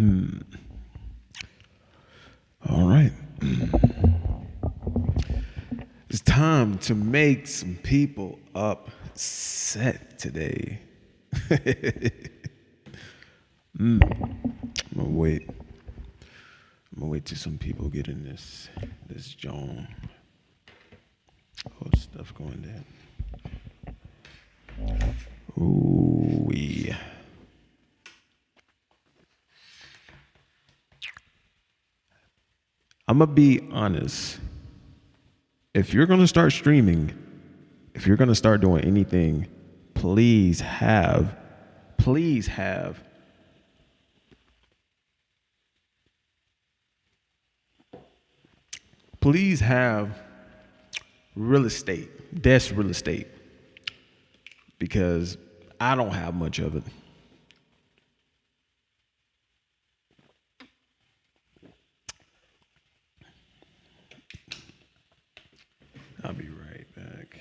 All right. It's time to make some people upset today. I'm gonna wait. I'm gonna wait till some people get in this John. Oh, stuff going down. Ooh, yeah. I'm gonna be honest. If you're gonna start streaming, if you're gonna start doing anything, please have, please have, please have real estate, desk real estate, because I don't have much of it. I'll be right back.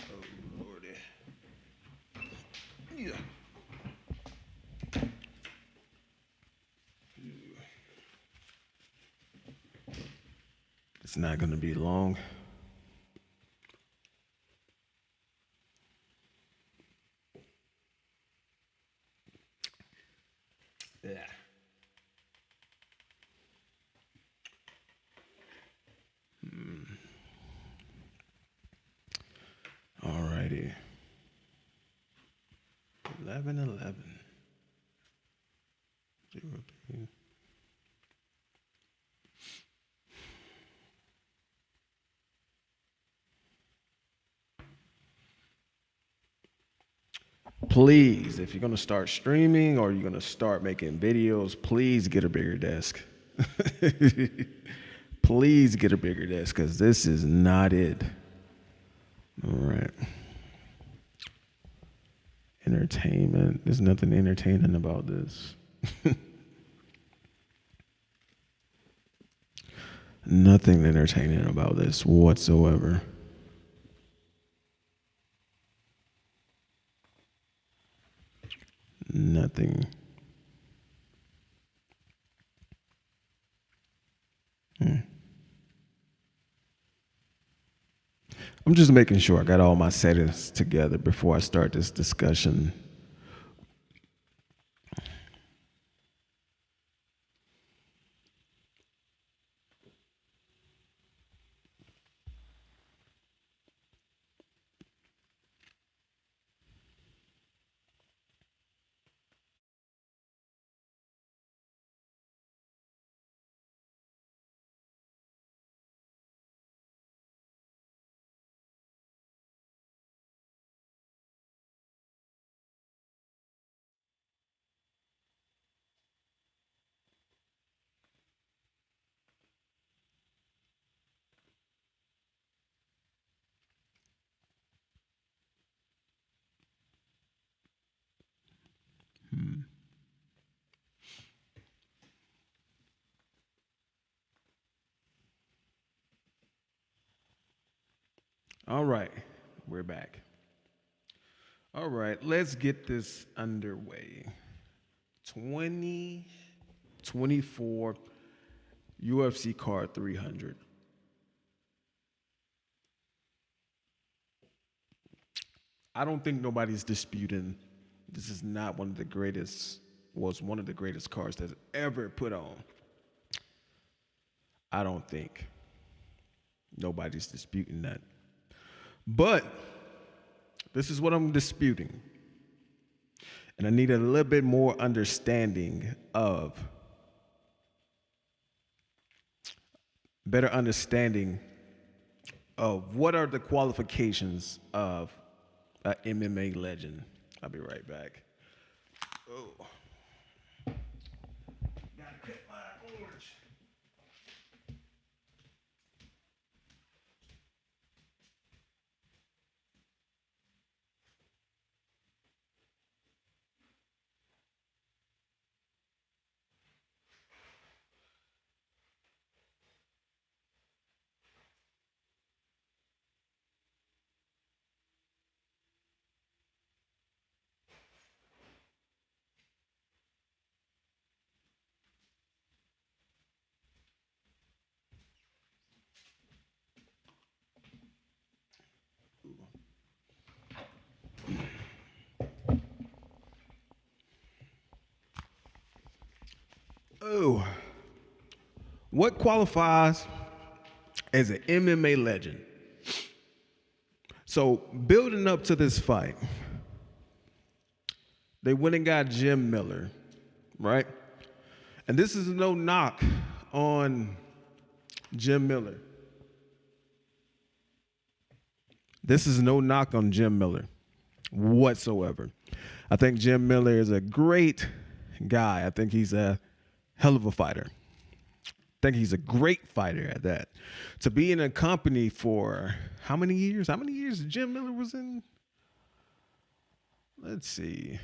Oh Lordy. Yeah. It's not gonna be long. Yeah. Alrighty. 11:11. 03. Please, if you're gonna start streaming or you're gonna start making videos, please get a bigger desk. Please get a bigger desk because this is not it. All right. Entertainment. There's nothing entertaining about this. Nothing entertaining about this whatsoever. Nothing. I'm just making sure I got all my settings together before I start this discussion. All right, we're back. All right, let's get this underway. 2024 UFC card 300. I don't think nobody's disputing this is not one of the greatest, was one of the greatest cards that's ever put on. I don't think nobody's disputing that. But this is what I'm disputing. And I need a little bit more understanding of, better understanding of what are the qualifications of an MMA legend. I'll be right back. Oh, gotta cut my orange. Oh, what qualifies as an MMA legend? So building up to this fight, they went and got Jim Miller, right? And this is no knock on Jim Miller. This is no knock on Jim Miller whatsoever. I think Jim Miller is a great guy. I think he's a hell of a fighter. I think he's a great fighter at that. To be in a company for how many years? How many years Jim Miller was in? Let's see.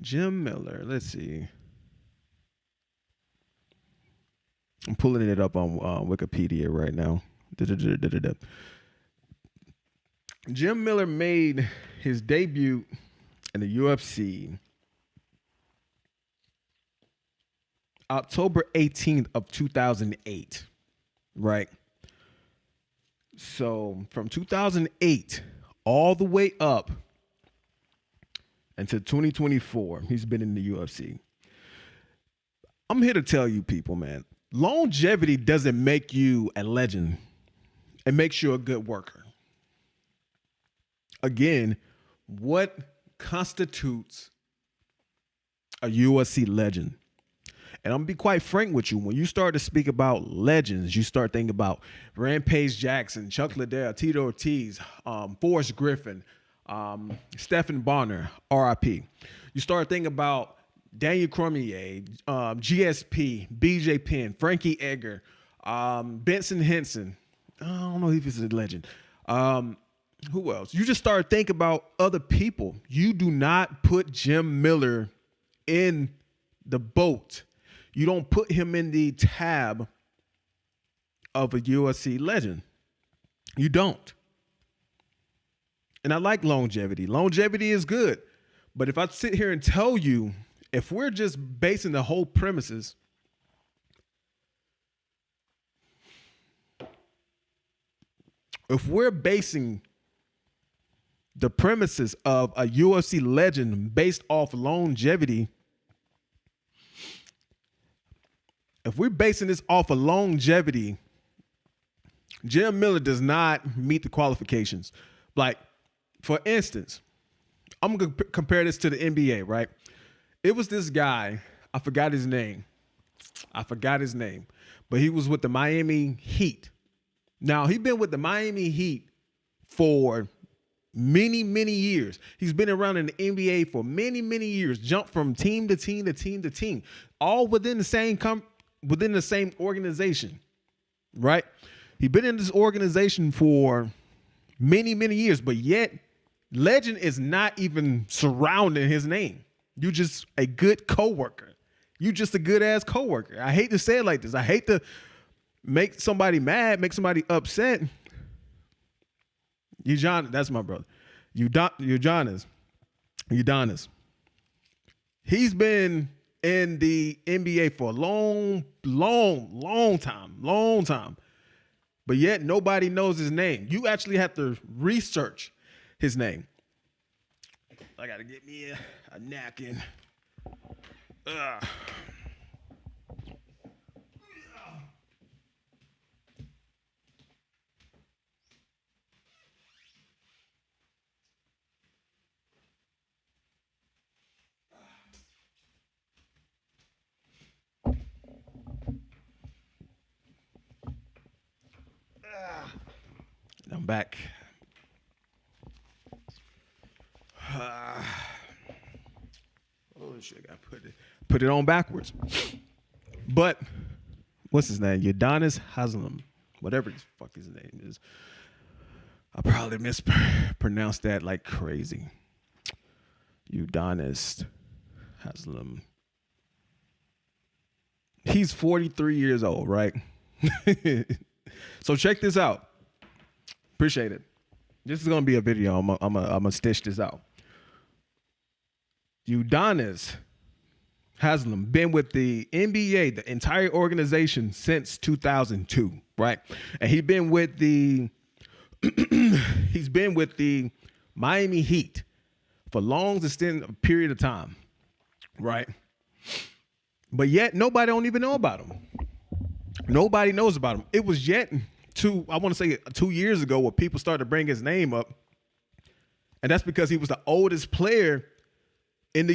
Jim Miller, let's see. I'm pulling it up on Wikipedia right now. Jim Miller made his debut in the UFC October 18th of 2008, right? So from 2008 all the way up until 2024, he's been in the UFC. I'm here to tell you people, man, longevity doesn't make you a legend. It makes you a good worker. Again, what constitutes a UFC legend? And I'm gonna be quite frank with you. When you start to speak about legends, you start thinking about Rampage Jackson, Chuck Liddell, Tito Ortiz, Forrest Griffin, Stephen Bonner, RIP. You start thinking about Daniel Cormier, GSP, BJ Penn, Frankie Edgar, Benson Henson. I don't know if he's a legend. Who else? You just start thinking about other people. You do not put Jim Miller in the boat. You don't put him in the tab of a UFC legend. You don't. And I like longevity. Longevity is good. But if I sit here and tell you, if we're just basing the whole premises if we're basing the premises of a UFC legend based off longevity, if we're basing this off of longevity, Jim Miller does not meet the qualifications. Like, for instance, I'm going to compare this to the NBA, right? It was this guy, I forgot his name, but he was with the Miami Heat. Now, he's been with the Miami Heat for many, many years. He's been around in the NBA for many, many years. Jumped from team to team to team to team, all within the same organization, right? He's been in this organization for many, many years, but yet legend is not even surrounding his name. You just a good coworker. You just a good ass coworker. I hate to say it like this. I hate to make somebody mad, make somebody upset. That's my brother. Udonis. He's been in the NBA for a long time. But yet nobody knows his name. You actually have to research his name. I gotta get me a napkin. Ugh. back. Oh shit! I put it on backwards. But what's his name? Udonis Haslam, whatever the fuck his name is. I probably mispronounced that like crazy. Udonis Haslam. He's 43 years old, right? So check this out. Appreciate it. This is gonna be a video. I'm gonna stitch this out. Udonis Haslam been with the NBA, the entire organization, since 2002, right? And he's been with the Miami Heat for long extended period of time, right? But yet nobody don't even know about him. Nobody knows about him. It was yet I want to say 2 years ago where people started to bring his name up, and that's because he was the oldest player in the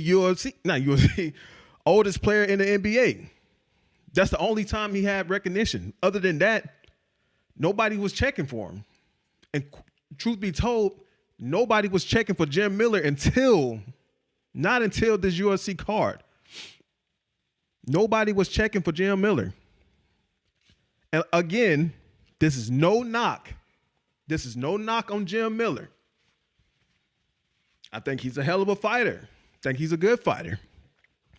oldest player in the NBA. That's the only time he had recognition. Other than that, nobody was checking for him. And truth be told, nobody was checking for Jim Miller not until this USC card. Nobody was checking for Jim Miller. And again, this is no knock. This is no knock on Jim Miller. I think he's a hell of a fighter. I think he's a good fighter.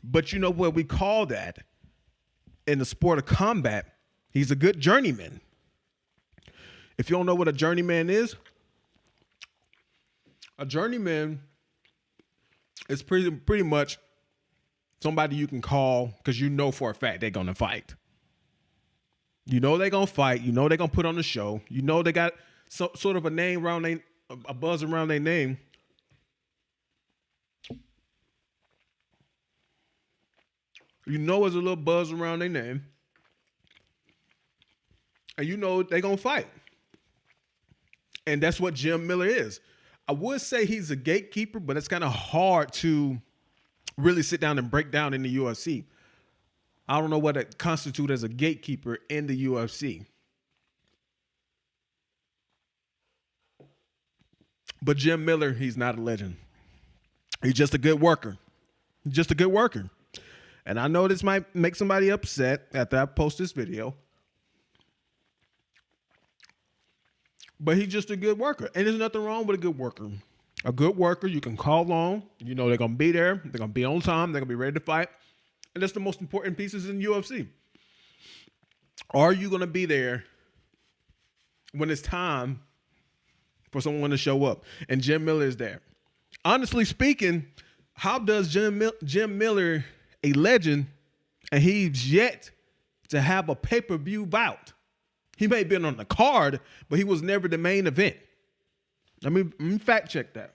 But you know what we call that in the sport of combat? He's a good journeyman. If you don't know what a journeyman is pretty much somebody you can call because you know for a fact they're going to fight. You know they're going to fight. You know they're going to put on the show. You know they got sort of a name around a buzz around their name. You know there's a little buzz around their name. And you know they're going to fight. And that's what Jim Miller is. I would say he's a gatekeeper, but it's kind of hard to really sit down and break down in the UFC. I don't know what it constitutes as a gatekeeper in the UFC. But Jim Miller, he's not a legend. He's just a good worker. Just a good worker. And I know this might make somebody upset after I post this video. But he's just a good worker. And there's nothing wrong with a good worker. A good worker you can call on. You know they're going to be there. They're going to be on time. They're going to be ready to fight. And that's the most important pieces in UFC. Are you going to be there when it's time for someone to show up? And Jim Miller is there. Honestly speaking, how does Jim Miller, a legend, and he's yet to have a pay-per-view bout? He may have been on the card, but he was never the main event. Let me fact check that.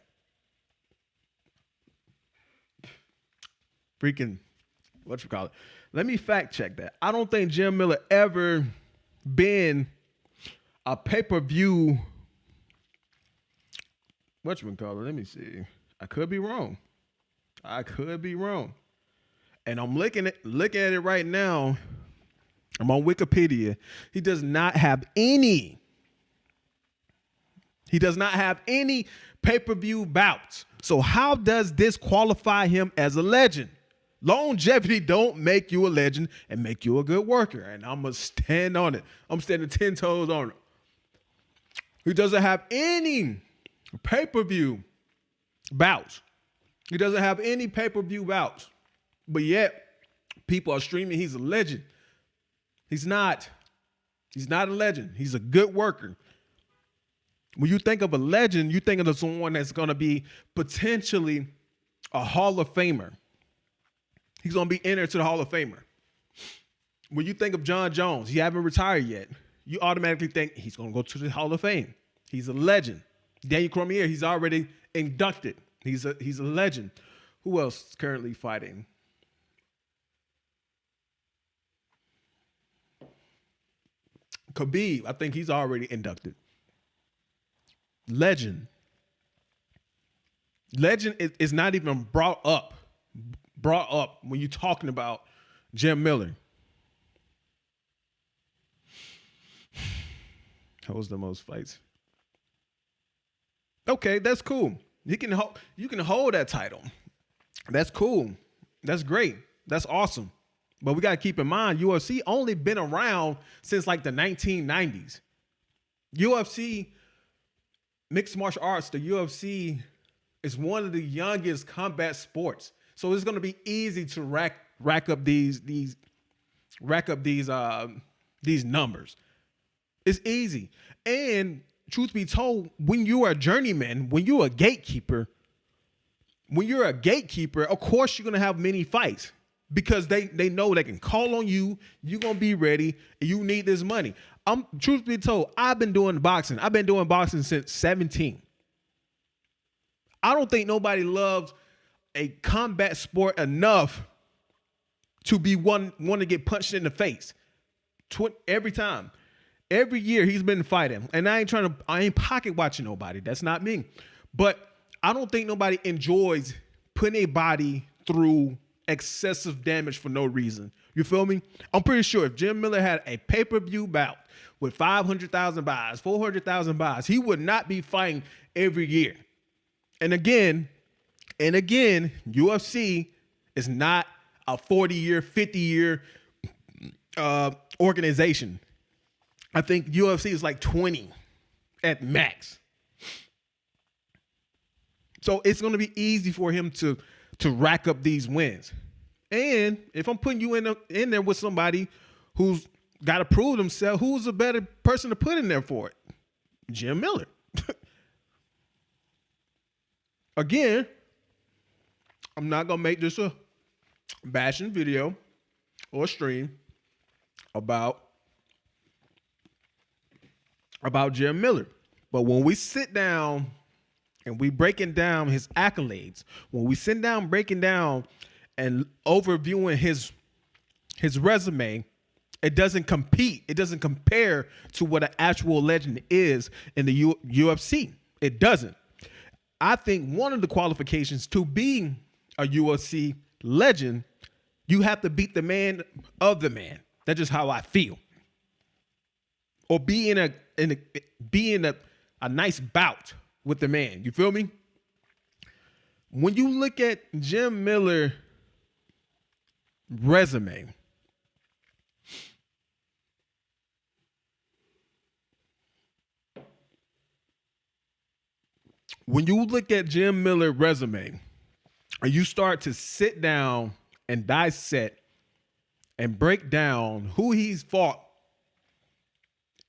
Let me fact check that. I don't think Jim Miller ever been a pay-per-view. Let me see. I could be wrong. And I'm looking at it right now. I'm on Wikipedia. He does not have any pay-per-view bouts. So how does this qualify him as a legend? Longevity don't make you a legend and make you a good worker. And I'm going to stand on it. I'm standing 10 toes on it. He doesn't have any pay-per-view bouts. He doesn't have any pay-per-view bouts. But yet, people are streaming he's a legend. He's not. He's not a legend. He's a good worker. When you think of a legend, you think of someone that's going to be potentially a Hall of Famer. He's going to be entered to the Hall of Famer. When you think of John Jones, he haven't retired yet. You automatically think he's going to go to the Hall of Fame. He's a legend. Daniel Cormier, he's already inducted. He's a legend. Who else is currently fighting? Khabib, I think he's already inducted. Legend. Legend is not even brought up when you're talking about Jim Miller. Holds the most fights. Okay, that's cool. You can hold that title. That's cool. That's great. That's awesome. But we got to keep in mind, UFC only been around since like the 1990s. UFC, mixed martial arts, the UFC is one of the youngest combat sports. So it's going to be easy to rack up these numbers. It's easy. And truth be told, when you are a journeyman, when you're a gatekeeper, of course you're gonna have many fights because they know they can call on you. You're gonna be ready, and you need this money. Truth be told, I've been doing boxing. I've been doing boxing since 17. I don't think nobody loves a combat sport enough to be one to get punched in the face every time. Every year he's been fighting, and I ain't pocket watching nobody. That's not me. But I don't think nobody enjoys putting a body through excessive damage for no reason. You feel me? I'm pretty sure if Jim Miller had a pay-per-view bout with 500,000 buys, 400,000 buys, he would not be fighting every year. And again, UFC is not a 40-year, 50-year organization. I think UFC is like 20 at max. So it's going to be easy for him to rack up these wins. And if I'm putting you in there with somebody who's got to prove himself, who's a better person to put in there for it? Jim Miller. Again, I'm not going to make this a bashing video or stream about Jim Miller. But when we sit down and we breaking down his accolades, when we sit down breaking down and overviewing his resume, it doesn't compete. It doesn't compare to what an actual legend is in the UFC. It doesn't. I think one of the qualifications to being a UFC legend, you have to beat the man of the man. That's just how I feel. Or be in a nice bout with the man. You feel me? When you look at Jim Miller's resume, and you start to sit down and dissect and break down who he's fought,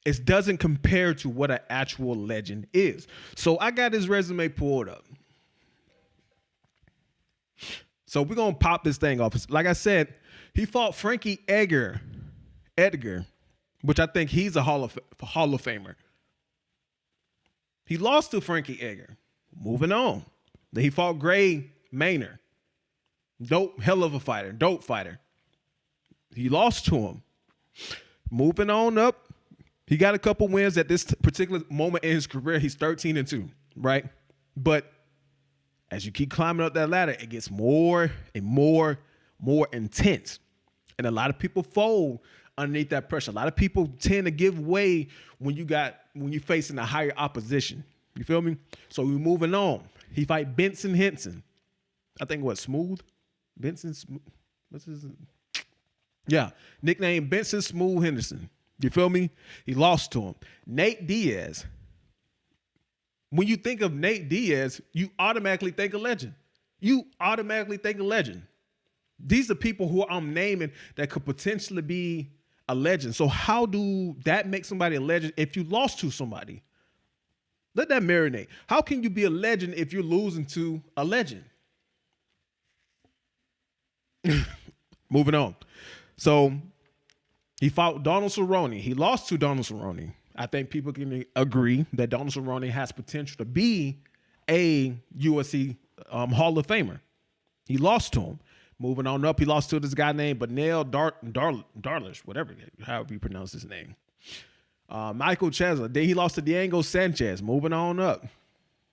it doesn't compare to what an actual legend is. So I got his resume pulled up. So we're going to pop this thing off. Like I said, he fought Frankie Edgar, which I think he's a Hall of Famer. He lost to Frankie Edgar. Moving on. Then he fought Gray Maynard. Hell of a fighter. Dope fighter. He lost to him. Moving on up. He got a couple wins at this particular moment in his career. He's 13-2, right? But as you keep climbing up that ladder, it gets more and more intense. And a lot of people fold underneath that pressure. A lot of people tend to give way when you're facing a higher opposition. You feel me? So we're moving on. He fight Benson Henson. I think Smooth? Benson, what's his? Yeah, nickname Benson Smooth Henderson. You feel me? He lost to him. Nate Diaz. When you think of Nate Diaz, you automatically think of legend. These are people who I'm naming that could potentially be a legend. So how do that make somebody a legend if you lost to somebody? Let that marinate. How can you be a legend if you're losing to a legend? Moving on. So he fought Donald Cerrone. He lost to Donald Cerrone. I think people can agree that Donald Cerrone has potential to be a UFC Hall of Famer. He lost to him. Moving on up, he lost to this guy named Benel Darlish, whatever, however you pronounce his name. Michael Chesler. Then he lost to Diego Sanchez. Moving on up,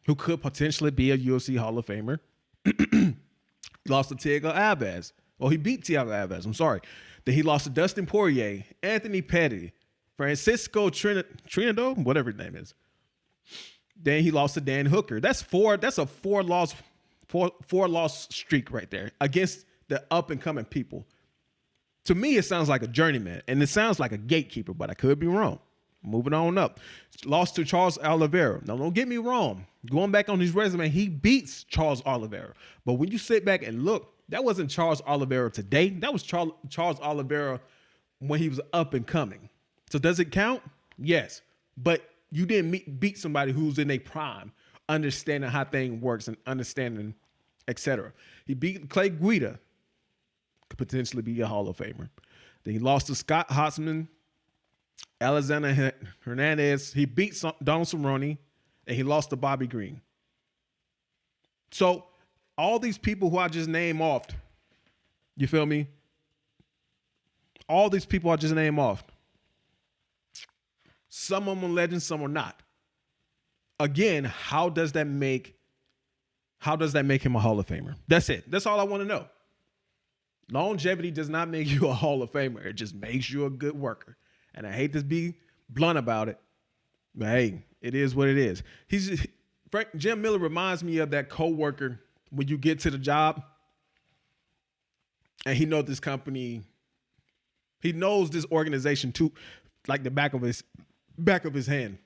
who could potentially be a UFC Hall of Famer. He lost to Thiago Alves. Well, he beat Thiago Alves. I'm sorry. Then he lost to Dustin Poirier, Anthony Petty, Francisco Trinidad, whatever his name is. Then he lost to Dan Hooker. That's a four loss streak right there against the up and coming people. To me, it sounds like a journeyman, and it sounds like a gatekeeper, but I could be wrong. Moving on up. Lost to Charles Oliveira. Now, don't get me wrong. Going back on his resume, he beats Charles Oliveira. But when you sit back and look, that wasn't Charles Oliveira today. That was Charles Oliveira when he was up and coming. So does it count? Yes. But you didn't beat somebody who's in their prime, understanding how things works and understanding, etc. He beat Clay Guida, could potentially be a Hall of Famer. Then he lost to Scott Hotsman, Alexander Hernandez. He beat Donald Cerrone, and he lost to Bobby Green. So all these people who I just named off, you feel me? All these people I just named off. Some of them are legends, some are not. Again, how does that make him a Hall of Famer? That's it. That's all I want to know. Longevity does not make you a Hall of Famer. It just makes you a good worker. And I hate to be blunt about it, but hey, it is what it is. Jim Miller reminds me of that coworker when you get to the job and he knows this company, he knows this organization too, like the back of his hand.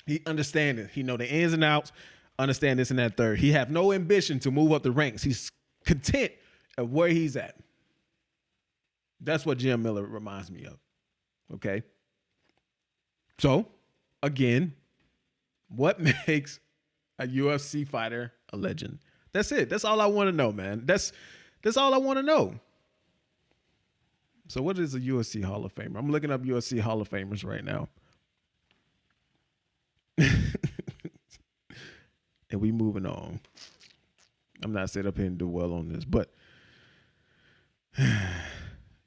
He understands it. He know the ins and outs, understand this and that third. He have no ambition to move up the ranks. He's content of where he's at. That's what Jim Miller reminds me of. Okay. So, again, what makes a UFC fighter a legend? That's it. That's all I want to know, man. That's all I want to know. So, what is a UFC Hall of Famer? I'm looking up UFC Hall of Famers right now. And we moving on. I'm not set up here and do well on this, but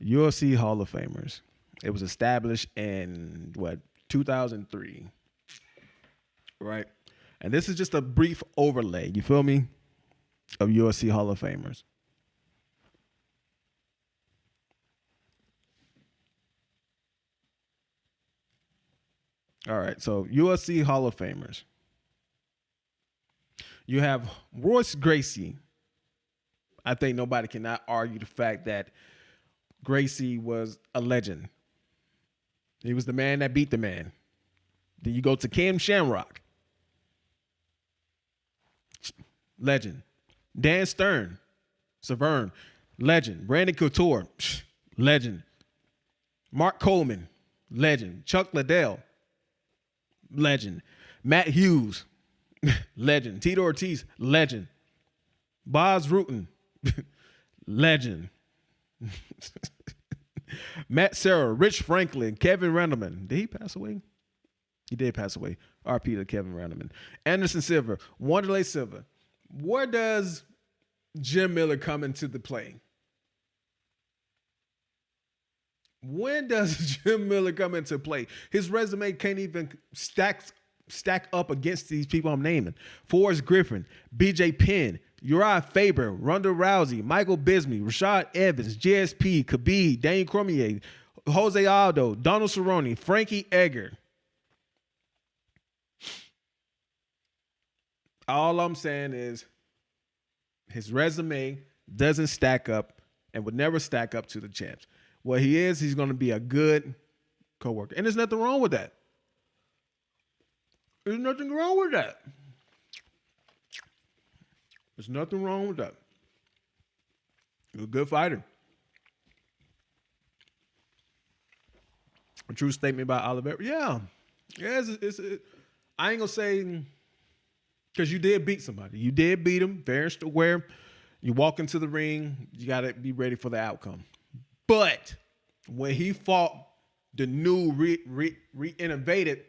UFC Hall of Famers. It was established in 2003, right? And this is just a brief overlay, you feel me, of UFC Hall of Famers. All right, so UFC Hall of Famers. You have Royce Gracie. I think nobody cannot argue the fact that Gracie was a legend. He was the man that beat the man. Then you go to Ken Shamrock. Legend. Dan Stern. Severn. Legend. Brandon Couture. Legend. Mark Coleman. Legend. Chuck Liddell. Legend. Matt Hughes. Legend. Tito Ortiz. Legend. Boz Rutan. Legend. Matt Serra, Rich Franklin, Kevin Randleman. Did he pass away? He did pass away. RP to Kevin Randleman. Anderson Silva, Wanderlei Silva. Where does Jim Miller come into the play? When does Jim Miller come into play? His resume can't even stack up against these people I'm naming. Forrest Griffin, BJ Penn, Uriah Faber, Ronda Rousey, Michael Bisping, Rashad Evans, GSP, Khabib, Daniel Cormier, Jose Aldo, Donald Cerrone, Frankie Edgar. All I'm saying is his resume doesn't stack up and would never stack up to the champs. What he is, he's going to be a good co-worker. And there's nothing wrong with that. There's nothing wrong with that. There's nothing wrong with that. You're a good fighter. A true statement about Oliveira. Yeah. I ain't going to say, because you did beat somebody. You did beat him, fair and square. You walk into the ring, you got to be ready for the outcome. But when he fought the new, re-innovated,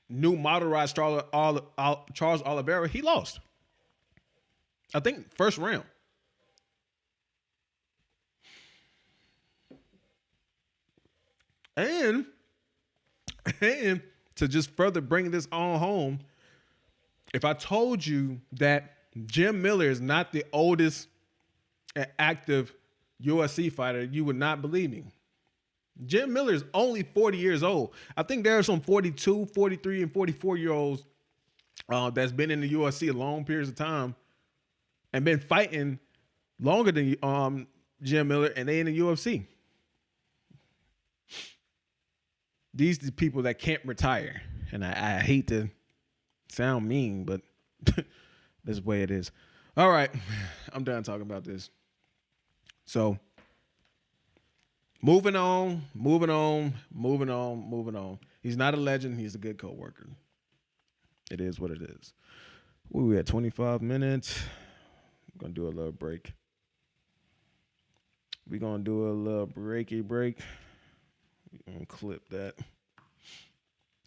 new motorized Charles Oliveira, he lost. I think first round. And to just further bring this on home, if I told you that Jim Miller is not the oldest active UFC fighter, you would not believe me. Jim Miller is only 40 years old. I think there are some 42, 43, and 44-year-olds that's been in the UFC a long periods of time and been fighting longer than Jim Miller, and they in the UFC. These are the people that can't retire. And I hate to sound mean, but that's the way it is. All right. I'm done talking about this. So, moving on. He's not a legend. He's a good coworker. It is what it is. We at 25 minutes. I'm going to do a little break. We're going to do a little breaky break. We're going to clip that.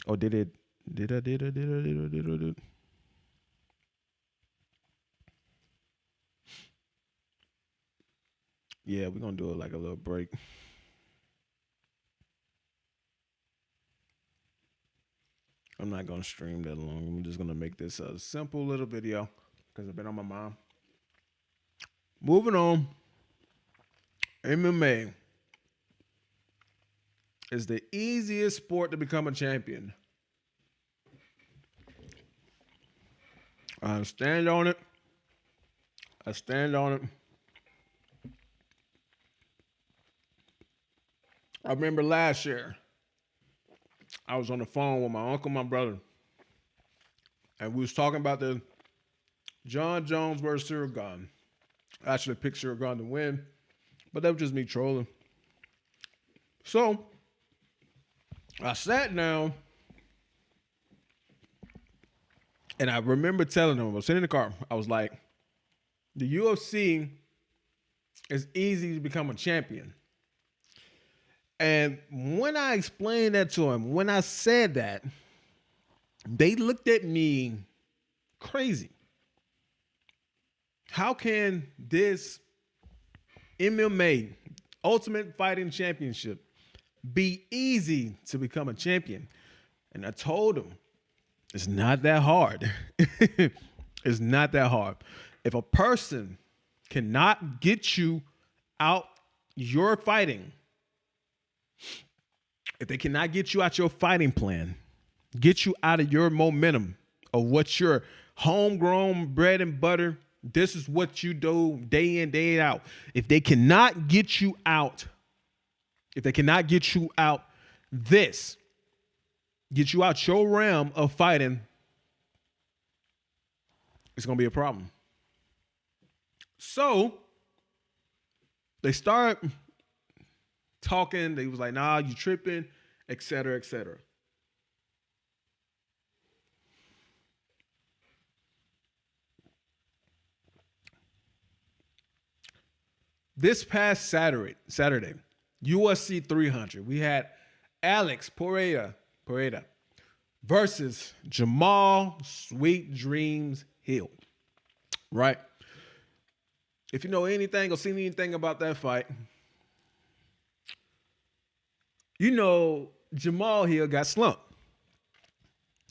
Oh, did I? Yeah, we're going to do it like a little break. I'm not going to stream that long. I'm just going to make this a simple little video because I've been on my mind. Moving on. MMA is the easiest sport to become a champion. I stand on it. I remember last year, I was on the phone with my uncle, my brother, and we was talking about the John Jones versus Cyril Gane. I actually picked Cyril Gane to win, but that was just me trolling. So, I sat down, and I remember telling him, I was sitting in the car, I was like, the UFC is easy to become a champion. And when I explained that to him, when I said that, they looked at me crazy. How can this MMA, Ultimate Fighting Championship, be easy to become a champion? And I told them, it's not that hard. It's not that hard. If a person cannot get you out your fighting, if they cannot get you out your fighting plan, get you out of your momentum of what your homegrown bread and butter, this is what you do day in, day out. If they cannot get you out, get you out your realm of fighting, it's going to be a problem. So they start talking. They was like, nah, you tripping, et cetera, et cetera. This past Saturday, UFC 300, we had Alex Pereira versus Jamal Sweet Dreams Hill, right? If you know anything or seen anything about that fight, you know Jamal Hill got slumped.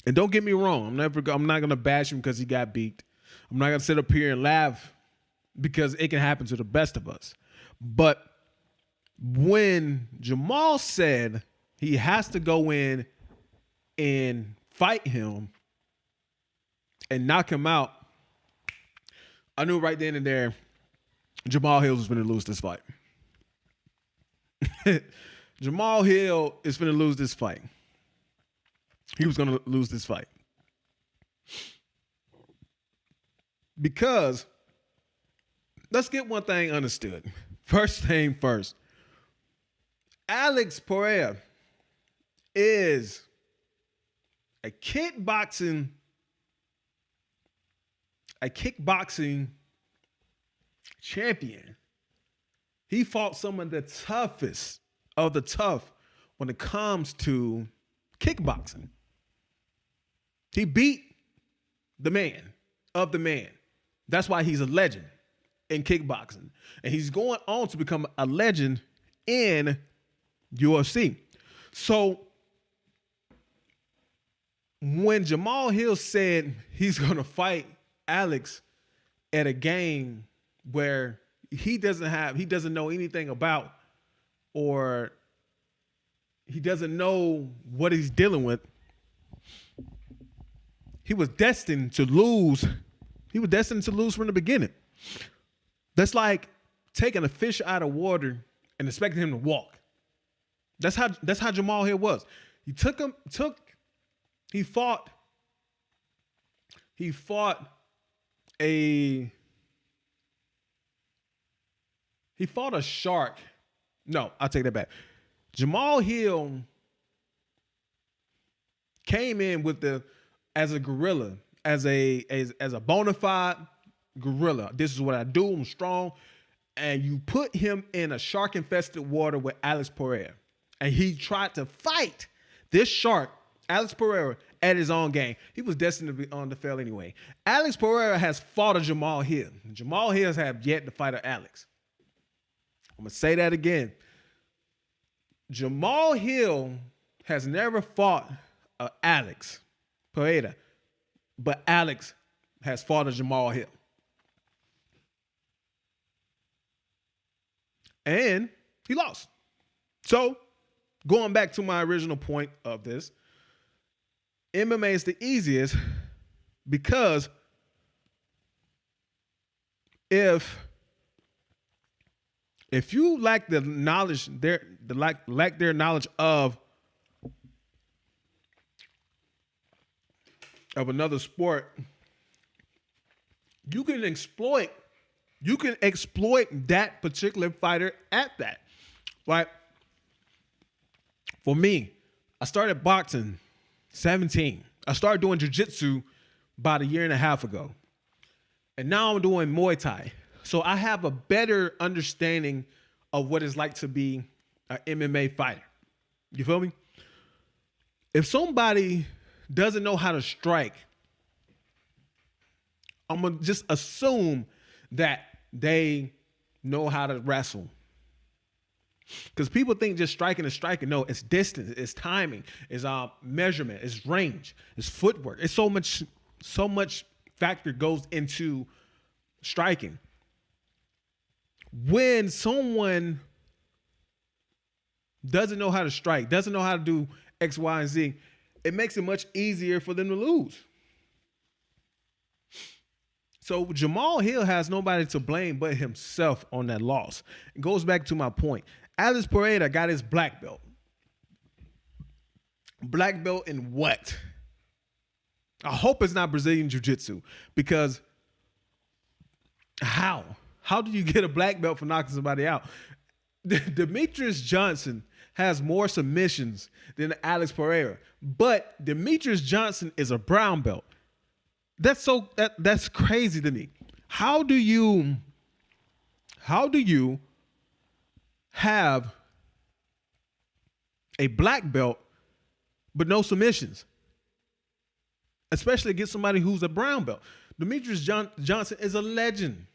And don't get me wrong, I'm not gonna bash him because he got beat. I'm not gonna sit up here and laugh because it can happen to the best of us. But when Jamal said he has to go in and fight him and knock him out, I knew right then and there Jamal Hill was going to lose this fight. Jamal Hill is going to lose this fight. He was going to lose this fight. Because let's get one thing understood. First thing first. Alex Pereira is a kickboxing champion. He fought some of the toughest of the tough when it comes to kickboxing. He beat the man of the man. That's why he's a legend in kickboxing. And he's going on to become a legend in UFC. So when Jamal Hill said he's going to fight Alex at a game where he doesn't know anything about, or he doesn't know what he's dealing with, he was destined to lose. He was destined to lose from the beginning. That's like taking a fish out of water and expecting him to walk. That's how Jamal Hill was. He fought a shark. No, I'll take that back. Jamal Hill came in as a gorilla, as a bona fide gorilla. This is what I do. I'm strong. And you put him in a shark-infested water with Alex Pereira. And he tried to fight this shark, Alex Pereira, at his own game. He was destined to be on the fail anyway. Alex Pereira has fought a Jamal Hill. Jamal Hill has yet to fight an Alex. I'm going to say that again. Jamal Hill has never fought a Alex Pereira, but Alex has fought a Jamal Hill. And he lost. So, going back to my original point of this, MMA is the easiest because if you lack the knowledge, lack their knowledge of another sport, you can exploit that particular fighter at that. Like, for me, I started boxing 17. I started doing jiu-jitsu about a year and a half ago. And now I'm doing Muay Thai. So I have a better understanding of what it's like to be an MMA fighter. You feel me? If somebody doesn't know how to strike, I'm going to just assume that they know how to wrestle. Because people think just striking is striking. No, it's distance, it's timing, it's measurement, it's range, it's footwork. It's so much factor goes into striking. When someone doesn't know how to strike, doesn't know how to do X, Y, and Z, it makes it much easier for them to lose. So Jamal Hill has nobody to blame but himself on that loss. It goes back to my point. Alex Pereira got his black belt. Black belt in what? I hope it's not Brazilian Jiu-Jitsu, because how? How do you get a black belt for knocking somebody out? Demetrius Johnson has more submissions than Alex Pereira, but Demetrius Johnson is a brown belt. That's crazy to me. How do you have a black belt but no submissions, especially against somebody who's a brown belt? Demetrius Johnson is a legend,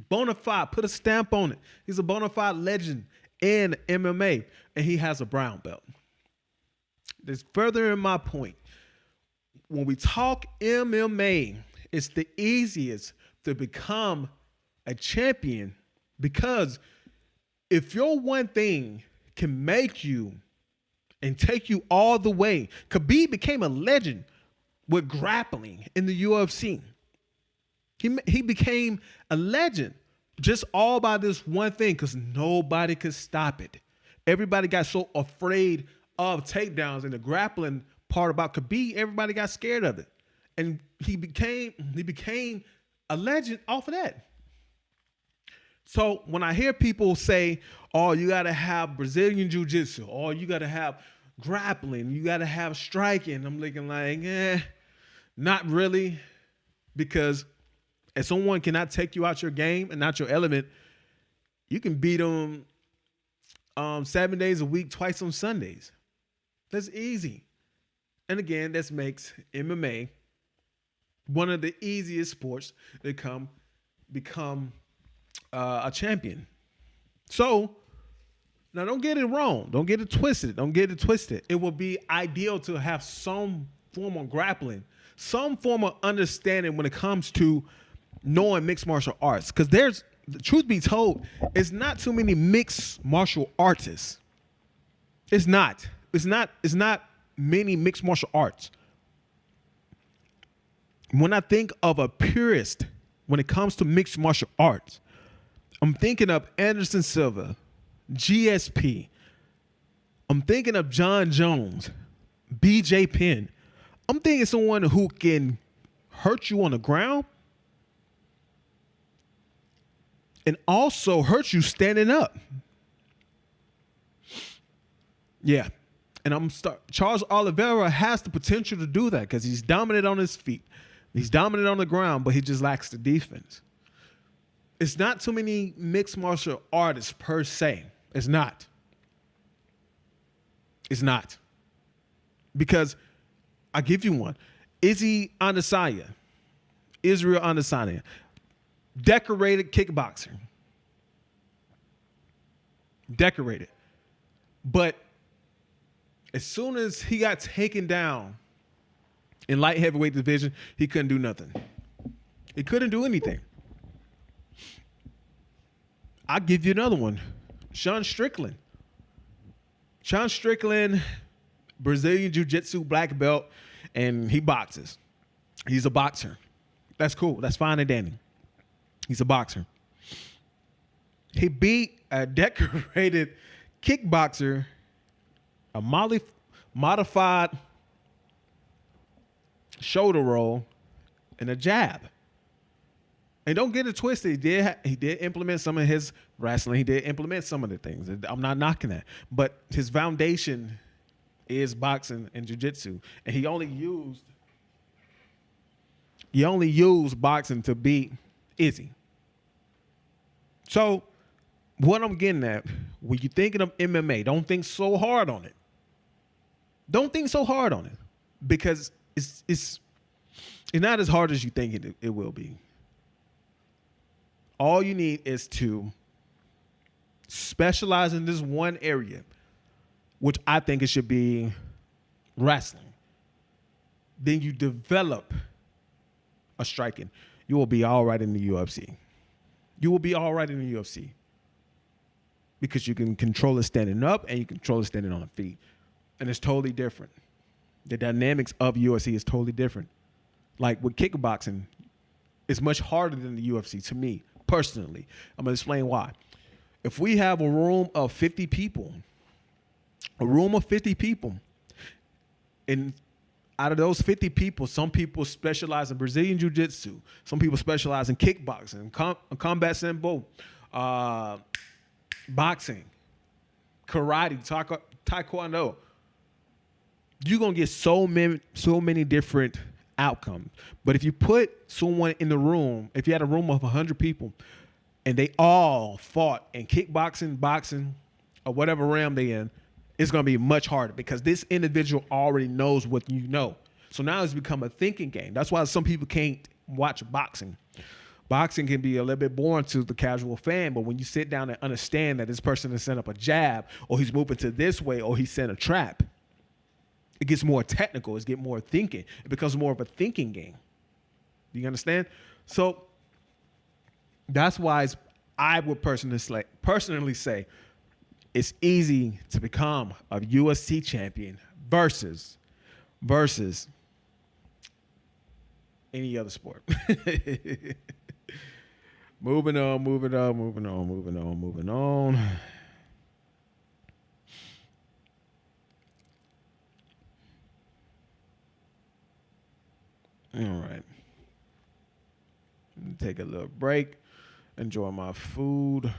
bona fide. Put a stamp on it. He's a bona fide legend in MMA, and he has a brown belt. That's further in my point. When we talk MMA, it's the easiest to become a champion, because if your one thing can make you and take you all the way, Khabib became a legend with grappling in the UFC. He became a legend just all by this one thing, because nobody could stop it. Everybody got so afraid of takedowns, and the grappling part about Khabib, everybody got scared of it. And he became a legend off of that. So when I hear people say, oh, you got to have Brazilian Jiu-Jitsu, or you got to have grappling, you got to have striking, I'm looking like, not really. Because if someone cannot take you out your game and not your element, you can beat them 7 days a week, twice on Sundays. That's easy. And again, this makes MMA one of the easiest sports to become a champion. So now, don't get it wrong. Don't get it twisted. It would be ideal to have some form of grappling, some form of understanding when it comes to knowing mixed martial arts. Because there's, the truth be told, it's not too many mixed martial artists. It's not many mixed martial arts. When I think of a purist when it comes to mixed martial arts, I'm thinking of Anderson Silva, GSP. I'm thinking of John Jones, BJ Penn. I'm thinking someone who can hurt you on the ground and also hurt you standing up. Yeah. And Charles Oliveira has the potential to do that because he's dominant on his feet. He's dominant on the ground, but he just lacks the defense. It's not too many mixed martial artists per se. It's not. It's not. Because I give you one. Israel Adesanya, decorated kickboxer. Decorated. But as soon as he got taken down in light heavyweight division, he couldn't do nothing. He couldn't do anything. I'll give you another one. Sean Strickland. Sean Strickland, Brazilian Jiu-Jitsu black belt, and he boxes. He's a boxer. That's cool. That's fine and dandy. He's a boxer. He beat a decorated kickboxer, a modified shoulder roll, and a jab. And don't get it twisted. He did implement some of his wrestling. He did implement some of the things. I'm not knocking that. But his foundation is boxing and jiu-jitsu. And he only used boxing to beat Izzy. So what I'm getting at, when you're thinking of MMA, don't think so hard on it. Don't think so hard on it. Because it's not as hard as you think it will be. All you need is to specialize in this one area, which I think it should be wrestling. Then you develop a striking. You will be all right in the UFC. You will be all right in the UFC. Because you can control it standing up and you control it standing on the feet. And it's totally different. The dynamics of UFC is totally different. Like with kickboxing, it's much harder than the UFC to me, personally. I'm going to explain why. If we have a room of 50 people, and out of those 50 people, some people specialize in Brazilian Jiu-Jitsu, some people specialize in kickboxing, combat sambo, boxing, karate, taekwondo. You're going to get so many different outcomes. But if you put someone in the room, if you had a room of 100 people and they all fought in kickboxing, boxing, or whatever realm they in, it's going to be much harder because this individual already knows what you know. So now it's become a thinking game. That's why some people can't watch boxing. Boxing can be a little bit boring to the casual fan, but when you sit down and understand that this person has set up a jab or he's moving to this way or he sent a trap, it gets more technical. It gets more thinking. It becomes more of a thinking game. Do you understand? So that's why I would personally say it's easy to become a UFC champion versus any other sport. Moving on. All right. Take a little break. Enjoy my food.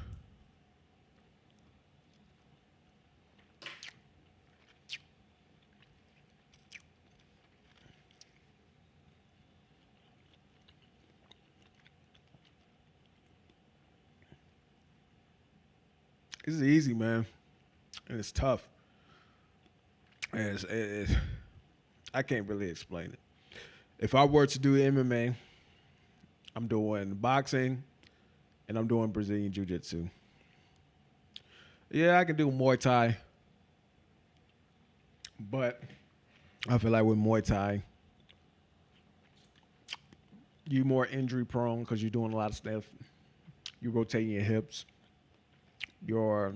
It's easy, man. And it's tough. I can't really explain it. If I were to do MMA, I'm doing boxing and I'm doing Brazilian Jiu-Jitsu. Yeah, I can do Muay Thai. But I feel like with Muay Thai, you're more injury prone because you're doing a lot of stuff. You're rotating your hips, your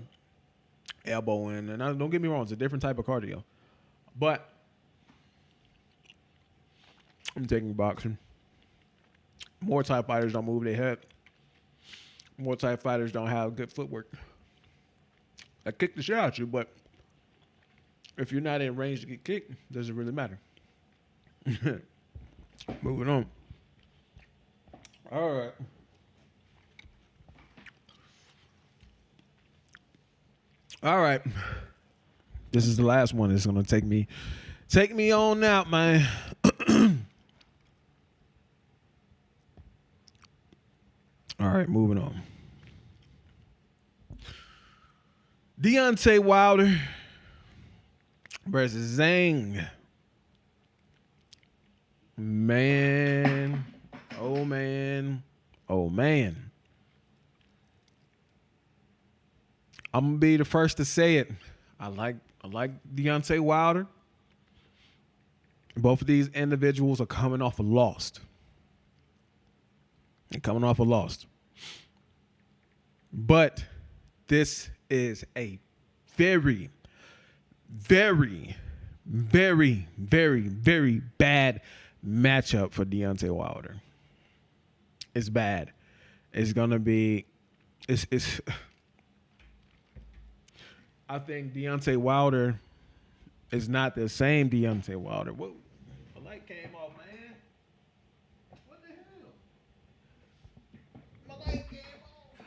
elbowing, and don't get me wrong, it's a different type of cardio. But I'm taking boxing. More Thai fighters don't move their head. More Thai fighters don't have good footwork. I kick the shit out of you, but if you're not in range to get kicked, doesn't really matter. Moving on. All right. All right. This is the last one. It's gonna take me on out, man. All right, moving on. Deontay Wilder versus Zhang. Man, oh man, oh man. I'm gonna be the first to say it. I like Deontay Wilder. Both of these individuals are coming off a loss. They're coming off a loss. But this is a very, very, very, very, very bad matchup for Deontay Wilder. It's bad. It's gonna be. It's. I think Deontay Wilder is not the same Deontay Wilder. Whoa, the light came off, man. What the hell? My light came off.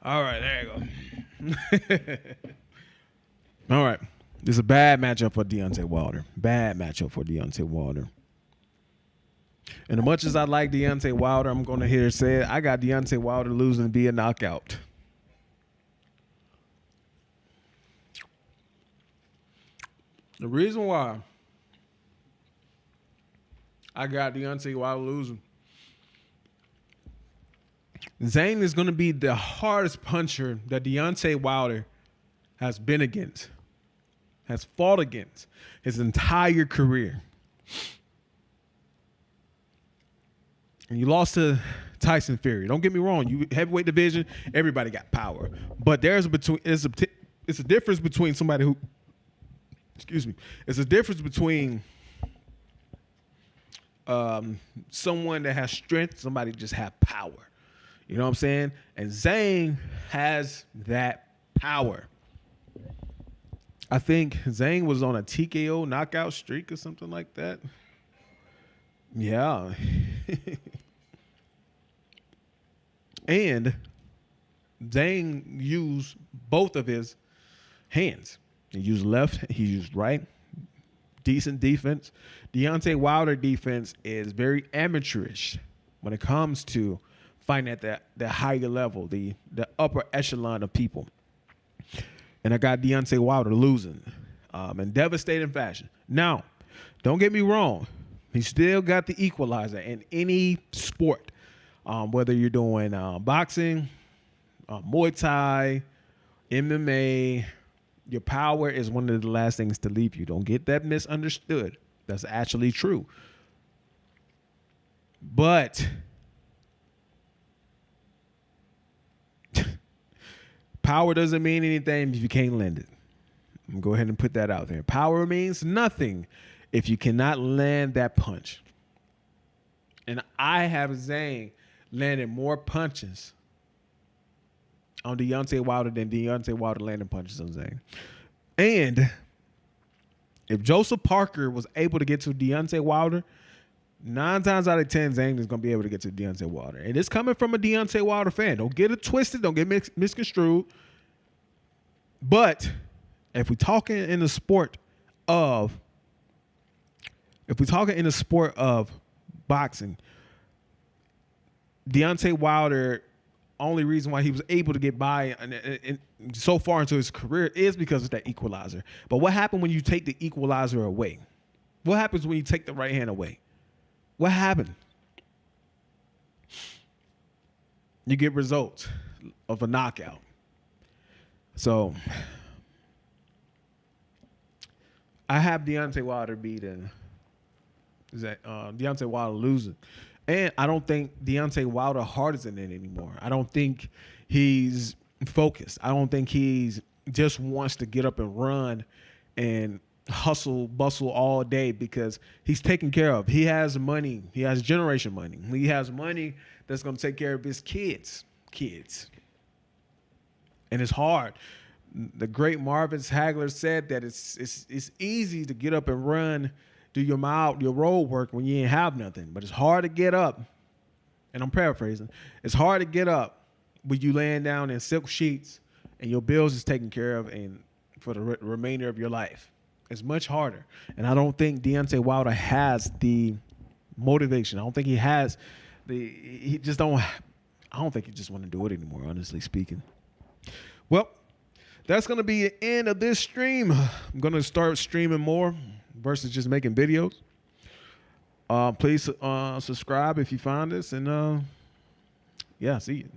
All right, there you go. All right. This is a bad matchup for Deontay Wilder. Bad matchup for Deontay Wilder. And as much as I like Deontay Wilder, I'm going to hear it said, I got Deontay Wilder losing via knockout. The reason why I got Deontay Wilder losing, Zhang is going to be the hardest puncher that Deontay Wilder has been against. Has fought against his entire career. And you lost to Tyson Fury. Don't get me wrong. You heavyweight division, everybody got power. But it's a difference between somebody who, it's a difference between someone that has strength, somebody just have power. You know what I'm saying? And Zhang has that power. I think Zhang was on a TKO knockout streak or something like that. Yeah. And Zhang used both of his hands. He used left, he used right. Decent defense. Deontay Wilder defense is very amateurish when it comes to fighting at the higher level, the upper echelon of people. And I got Deontay Wilder losing in devastating fashion. Now, don't get me wrong. He still got the equalizer in any sport, whether you're doing boxing, Muay Thai, MMA. Your power is one of the last things to leave you. Don't get that misunderstood. That's actually true. But power doesn't mean anything if you can't lend it. I'm gonna go ahead and put that out there. Power means nothing if you cannot land that punch. And I have Zhang landing more punches on Deontay Wilder than Deontay Wilder landing punches on Zhang. And if Joseph Parker was able to get to Deontay Wilder, 9 times out of 10, Zhang is going to be able to get to Deontay Wilder. And it's coming from a Deontay Wilder fan. Don't get it twisted. Don't get misconstrued. But if we're talking in the sport of boxing, Deontay Wilder, only reason why he was able to get by and so far into his career is because of that equalizer. But what happened when you take the equalizer away? What happens when you take the right hand away? What happened? You get results of a knockout. So I have Deontay Wilder beating. Deontay Wilder losing. And I don't think Deontay Wilder heart is in it anymore. I don't think he's focused. I don't think he's just wants to get up and run and hustle, bustle all day because he's taken care of. He has money. He has generation money. He has money that's going to take care of his kids. And it's hard. The great Marvin Hagler said that it's easy to get up and run, do your road work when you ain't have nothing. But it's hard to get up, and I'm paraphrasing, it's hard to get up when you laying down in silk sheets and your bills is taken care of and for the remainder of your life. It's much harder. And I don't think Deontay Wilder has the motivation. I don't think he has I don't think he just want to do it anymore, honestly speaking. Well, that's going to be the end of this stream. I'm going to start streaming more versus just making videos. Please subscribe if you find this. And, yeah, see you.